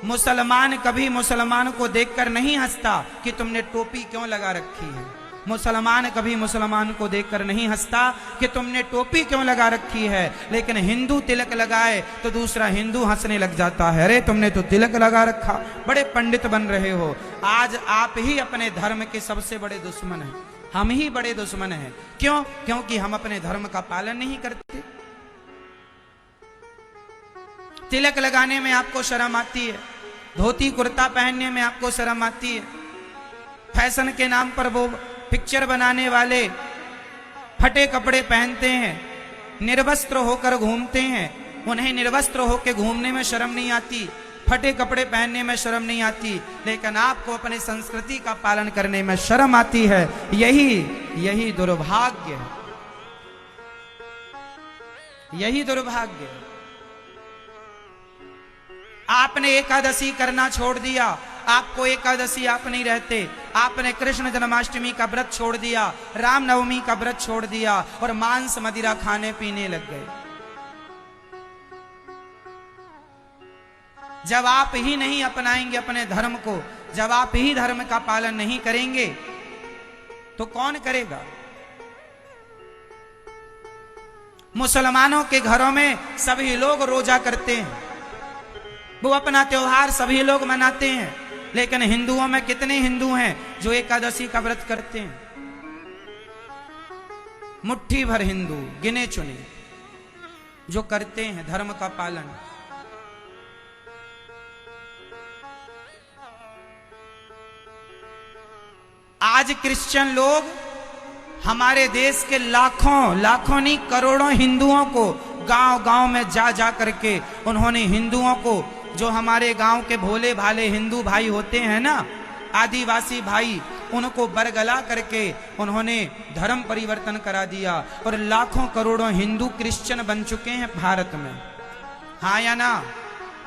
मुसलमान कभी मुसलमान को देखकर नहीं हंसता कि तुमने टोपी क्यों लगा रखी है। मुसलमान कभी मुसलमान को देखकर नहीं हंसता कि तुमने टोपी क्यों लगा रखी है। लेकिन हिंदू तिलक लगाए तो दूसरा हिंदू हंसने लग जाता है, अरे तुमने तो तिलक लगा रखा, बड़े पंडित बन रहे हो। आज आप ही अपने धर्म के सबसे बड़े दुश्मन हैं, हम ही बड़े दुश्मन हैं। क्यों? क्योंकि हम अपने धर्म का पालन नहीं करते। तिलक लगाने में आपको शर्म आती है, धोती कुर्ता पहनने में आपको शर्म आती है। फैशन के नाम पर वो पिक्चर बनाने वाले फटे कपड़े पहनते हैं, निर्वस्त्र होकर घूमते हैं। उन्हें निर्वस्त्र होकर घूमने में शर्म नहीं आती, फटे कपड़े पहनने में शर्म नहीं आती, लेकिन आपको अपने संस्कृति का पालन करने में शर्म आती है। यही दुर्भाग्य है, यही दुर्भाग्य है। आपने एकादशी करना छोड़ दिया, आपको एकादशी आप नहीं रहते। आपने कृष्ण जन्माष्टमी का व्रत छोड़ दिया, रामनवमी का व्रत छोड़ दिया और मांस मदिरा खाने पीने लग गए। जब आप ही नहीं अपनाएंगे अपने धर्म को, जब आप ही धर्म का पालन नहीं करेंगे तो कौन करेगा? मुसलमानों के घरों में सभी लोग रोजा करते हैं, वो अपना त्योहार सभी लोग मनाते हैं, लेकिन हिंदुओं में कितने हिंदू हैं जो एकादशी का व्रत करते हैं? मुट्ठी भर हिंदू, गिने चुने जो करते हैं धर्म का पालन। आज क्रिश्चियन लोग हमारे देश के लाखों नहीं करोड़ों हिंदुओं को गांव गांव में जा जा करके उन्होंने हिंदुओं को, जो हमारे गांव के भोले भाले हिंदू भाई होते हैं ना, आदिवासी भाई, उनको बरगला करके उन्होंने धर्म परिवर्तन करा दिया और लाखों करोड़ों हिंदू क्रिश्चियन बन चुके हैं भारत में। हाँ या ना?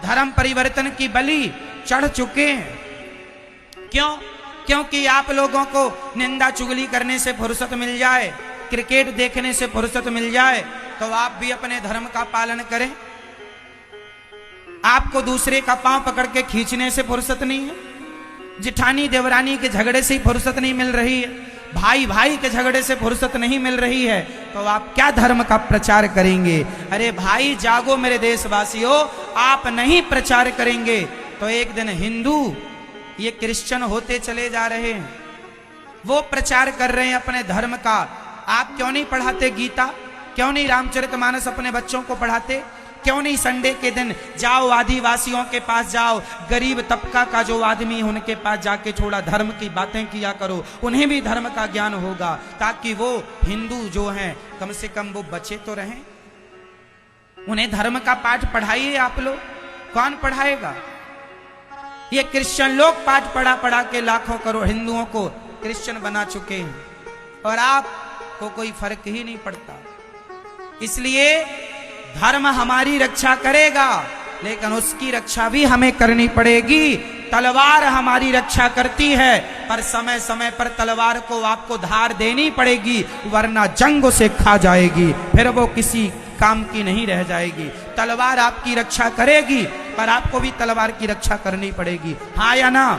धर्म परिवर्तन की बलि चढ़ चुके हैं। क्यों? क्योंकि आप लोगों को निंदा चुगली करने से फुर्सत मिल जाए, क्रिकेट देखने से फुर्सत मिल जाए, तो आप भी अपने धर्म का पालन करें। आपको दूसरे का पांव पकड़ के खींचने से फुर्सत नहीं है, जिठानी देवरानी के झगड़े से फुर्सत नहीं मिल रही है, भाई भाई के झगड़े से फुर्सत नहीं मिल रही है, तो आप क्या धर्म का प्रचार करेंगे? अरे भाई जागो मेरे देशवासियों, आप नहीं प्रचार करेंगे तो एक दिन हिंदू ये क्रिश्चियन होते चले जा रहे हैं। वो प्रचार कर रहे हैं अपने धर्म का। आप क्यों नहीं पढ़ाते गीता? क्यों नहीं रामचरितमानस अपने बच्चों को पढ़ाते? क्यों नहीं संडे के दिन जाओ आदिवासियों के पास जाओ, गरीब तबका का जो आदमी है उनके पास जाके थोड़ा धर्म की बातें किया करो, उन्हें भी धर्म का ज्ञान होगा, ताकि वो हिंदू जो हैं कम से कम वो बचे तो रहें। उन्हें धर्म का पाठ पढ़ाइए आप लोग। कौन पढ़ाएगा? ये क्रिश्चियन लोग पाठ पढ़ा के लाखों करोड़ हिंदुओं को क्रिश्चियन बना चुके हैं और आपको कोई फर्क ही नहीं पड़ता। इसलिए धर्म हमारी रक्षा करेगा, लेकिन उसकी रक्षा भी हमें करनी पड़ेगी। तलवार हमारी रक्षा करती है, पर समय समय पर तलवार को आपको धार देनी पड़ेगी, वरना जंग से खा जाएगी, फिर वो किसी काम की नहीं रह जाएगी। तलवार आपकी रक्षा करेगी, पर आपको भी तलवार की रक्षा करनी पड़ेगी। हाँ या ना?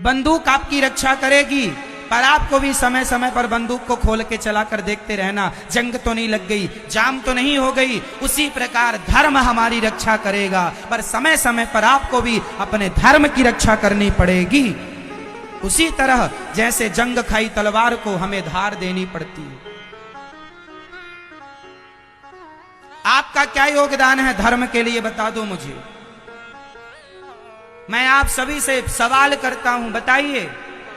बंदूक आपकी रक्षा करेगी, पर आपको भी समय समय पर बंदूक को खोल के चलाकर देखते रहना, जंग तो नहीं लग गई, जाम तो नहीं हो गई। उसी प्रकार धर्म हमारी रक्षा करेगा, पर समय समय पर आपको भी अपने धर्म की रक्षा करनी पड़ेगी। उसी तरह जैसे जंग खाई तलवार को हमें धार देनी पड़ती है। आपका क्या योगदान है धर्म के लिए, बता दो मुझे। मैं आप सभी से सवाल करता हूं, बताइए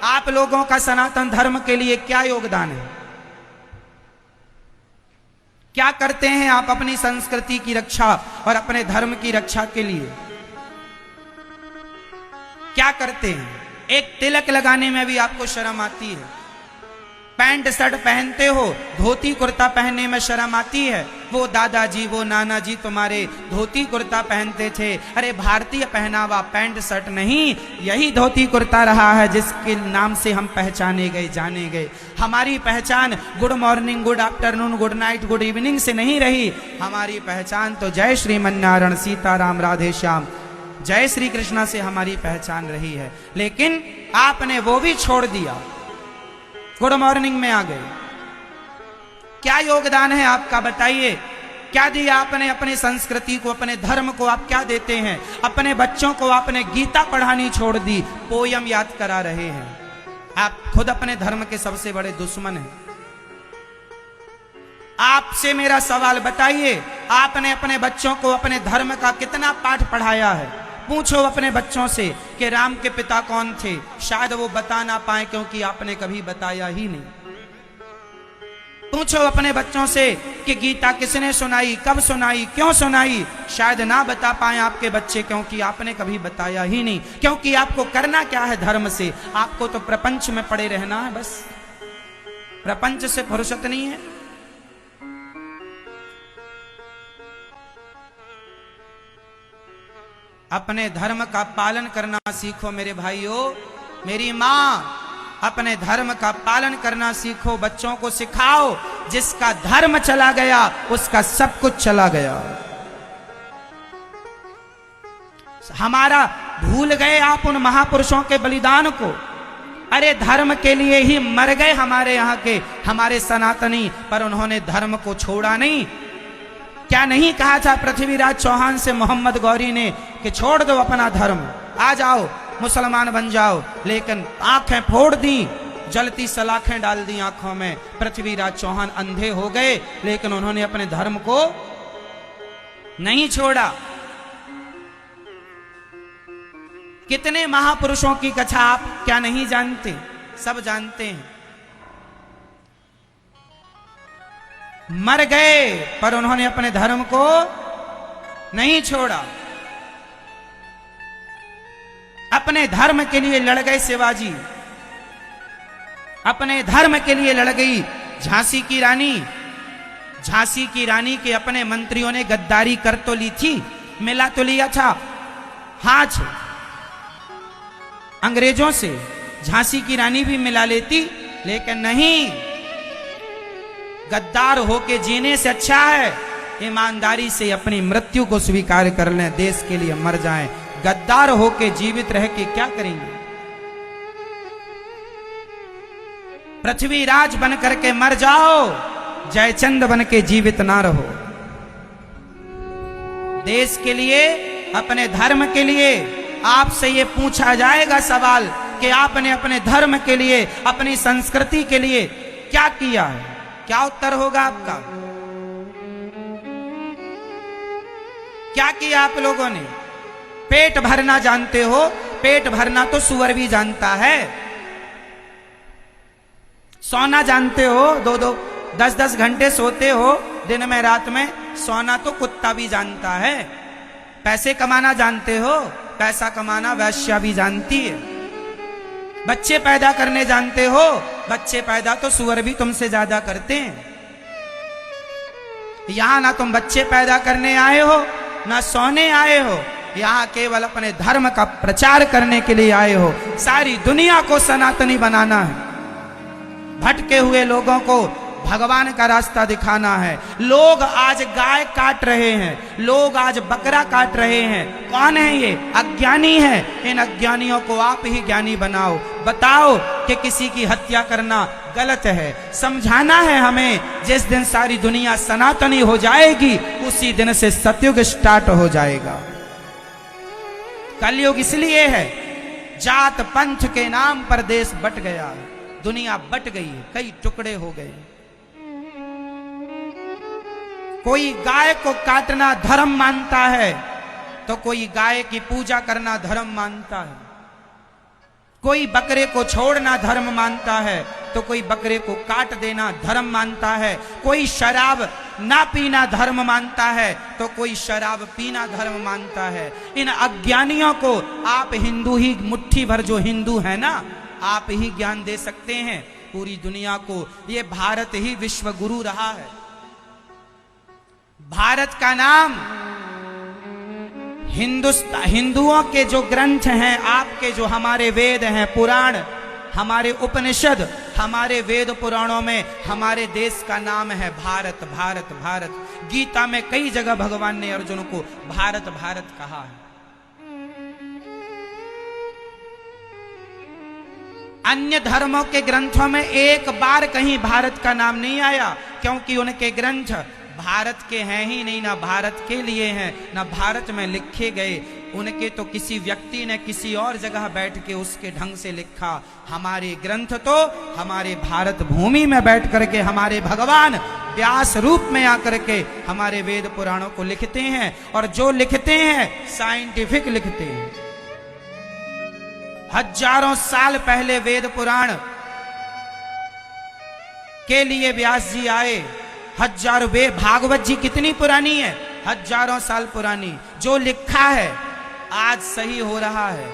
आप लोगों का सनातन धर्म के लिए क्या योगदान है? क्या करते हैं आप अपनी संस्कृति की रक्षा और अपने धर्म की रक्षा के लिए? क्या करते हैं? एक तिलक लगाने में भी आपको शर्म आती है। पैंट शर्ट पहनते हो, धोती कुर्ता पहनने में शर्म आती है। वो दादाजी वो नाना जी तुम्हारे धोती कुर्ता पहनते थे। अरे भारतीय पहनावा पैंट शर्ट नहीं, यही धोती कुर्ता रहा है जिसके नाम से हम पहचाने गए, जाने गए। हमारी पहचान good morning, good afternoon, good night, good evening से नहीं रही। हमारी पहचान तो जय श्रीमन्नारायण, सीताराम, राधे श्याम, जय श्री कृष्णा से हमारी पहचान रही है। लेकिन आपने वो भी छोड़ दिया, गुड मॉर्निंग में आ गए। क्या योगदान है आपका, बताइए? क्या दिया आपने अपनी संस्कृति को, अपने धर्म को? आप क्या देते हैं? अपने बच्चों को आपने गीता पढ़ानी छोड़ दी, पोयम याद करा रहे हैं। आप खुद अपने धर्म के सबसे बड़े दुश्मन हैं। आपसे मेरा सवाल, बताइए आपने अपने बच्चों को अपने धर्म का कितना पाठ पढ़ाया है? पूछो अपने बच्चों से कि राम के पिता कौन थे, शायद वो बता ना पाए क्योंकि आपने कभी बताया ही नहीं। पूछो अपने बच्चों से कि गीता किसने सुनाई, कब सुनाई, क्यों सुनाई, शायद ना बता पाए आपके बच्चे क्योंकि आपने कभी बताया ही नहीं। क्योंकि आपको करना क्या है धर्म से? आपको तो प्रपंच में पड़े रहना है, बस प्रपंच से फुर्सत नहीं है। अपने धर्म का पालन करना सीखो मेरे भाइयों, मेरी माँ, अपने धर्म का पालन करना सीखो, बच्चों को सिखाओ। जिसका धर्म चला गया उसका सब कुछ चला गया। हमारा भूल गए आप उन महापुरुषों के बलिदान को। अरे धर्म के लिए ही मर गए हमारे यहाँ के, हमारे सनातनी, पर उन्होंने धर्म को छोड़ा नहीं। क्या नहीं कहा था पृथ्वीराज चौहान से मोहम्मद गौरी ने कि छोड़ दो अपना धर्म, आ जाओ मुसलमान बन जाओ? लेकिन आंखें फोड़ दी, जलती सलाखें डाल दी आंखों में। पृथ्वीराज चौहान अंधे हो गए, लेकिन उन्होंने अपने धर्म को नहीं छोड़ा। कितने महापुरुषों की कथा आप क्या नहीं जानते? सब जानते हैं। मर गए पर उन्होंने अपने धर्म को नहीं छोड़ा। अपने धर्म के लिए लड़ गए शिवाजी, अपने धर्म के लिए लड़ गई झांसी की रानी। झांसी की रानी के अपने मंत्रियों ने गद्दारी कर तो ली थी, मिला तो लिया था हाथ अंग्रेजों से, झांसी की रानी भी मिला लेती, लेकिन नहीं। गद्दार होके जीने से अच्छा है ईमानदारी से अपनी मृत्यु को स्वीकार कर लें, देश के लिए मर जाएं। गद्दार होके जीवित रह के क्या करेंगे? पृथ्वीराज बन करके मर जाओ, जयचंद बन के जीवित ना रहो। देश के लिए, अपने धर्म के लिए आपसे ये पूछा जाएगा सवाल कि आपने अपने धर्म के लिए, अपनी संस्कृति के लिए क्या किया है? क्या उत्तर होगा आपका? क्या किया आप लोगों ने? पेट भरना जानते हो? पेट भरना तो सुअर भी जानता है। सोना जानते हो? 2-2, 10-10 घंटे सोते हो दिन में रात में, सोना तो कुत्ता भी जानता है। पैसे कमाना जानते हो? पैसा कमाना वैश्या भी जानती है। बच्चे पैदा करने जानते हो? बच्चे पैदा तो सुअर भी तुमसे ज्यादा करते हैं। यहां ना तुम बच्चे पैदा करने आए हो, ना सोने आए हो, यहां केवल अपने धर्म का प्रचार करने के लिए आए हो। सारी दुनिया को सनातनी बनाना है, भटके हुए लोगों को भगवान का रास्ता दिखाना है। लोग आज गाय काट रहे हैं, लोग आज बकरा काट रहे हैं। कौन है ये? अज्ञानी है। इन अज्ञानियों को आप ही ज्ञानी बनाओ। बताओ कि किसी की हत्या करना गलत है। समझाना है हमें। जिस दिन सारी दुनिया सनातनी हो जाएगी, उसी दिन से सतयुग स्टार्ट हो जाएगा। कलयुग इसलिए है, जात पंथ के नाम पर देश बट गया, दुनिया बट गई है, कई टुकड़े हो गए। कोई गाय को काटना धर्म मानता है तो कोई गाय की पूजा करना धर्म मानता है। कोई बकरे को छोड़ना धर्म मानता है तो कोई बकरे को काट देना धर्म मानता है। कोई शराब ना पीना धर्म मानता है तो कोई शराब पीना धर्म मानता है। इन अज्ञानियों को आप हिंदू ही, मुट्ठी भर जो हिंदू है ना, आप ही ज्ञान दे सकते हैं। पूरी दुनिया को। ये भारत ही विश्व गुरु रहा है। भारत का नाम हिंदुओं के जो ग्रंथ हैं, आपके जो हमारे वेद हैं, पुराण, हमारे उपनिषद, हमारे वेद पुराणों में हमारे देश का नाम है भारत, भारत, भारत। गीता में कई जगह भगवान ने अर्जुन को भारत भारत कहा है। अन्य धर्मों के ग्रंथों में एक बार कहीं भारत का नाम नहीं आया, क्योंकि उनके ग्रंथ भारत के हैं ही नहीं, ना भारत के लिए हैं, ना भारत में लिखे गए। उनके तो किसी व्यक्ति ने किसी और जगह बैठ के उसके ढंग से लिखा। हमारे ग्रंथ तो हमारे भारत भूमि में बैठ करके हमारे भगवान व्यास रूप में आकर के हमारे वेद पुराणों को लिखते हैं, और जो लिखते हैं साइंटिफिक लिखते हैं। हजारों साल पहले वेद पुराण के लिए व्यास जी आए। हजारों भागवत जी कितनी पुरानी है, हजारों साल पुरानी। जो लिखा है आज सही हो रहा है,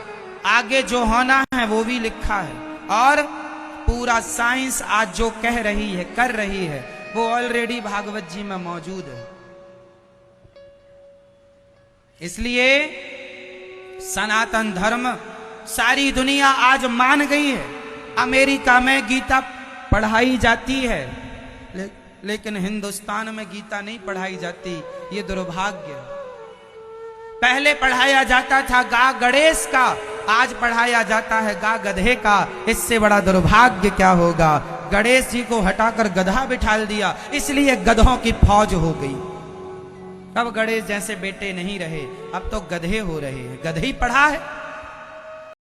आगे जो होना है वो भी लिखा है, और पूरा साइंस आज जो कह रही है, कर रही है, वो ऑलरेडी भागवत जी में मौजूद है। इसलिए सनातन धर्म सारी दुनिया आज मान गई है। अमेरिका में गीता पढ़ाई जाती है, लेकिन हिंदुस्तान में गीता नहीं पढ़ाई जाती। ये दुर्भाग्य। पहले पढ़ाया जाता था गा गणेश का, आज पढ़ाया जाता है गा गधे का। इससे बड़ा दुर्भाग्य क्या होगा। गणेश जी को हटाकर गधा बिठाल दिया, इसलिए गधों की फौज हो गई। अब गणेश जैसे बेटे नहीं रहे, अब तो गधे हो रहे हैं। गधे ही पढ़ा है।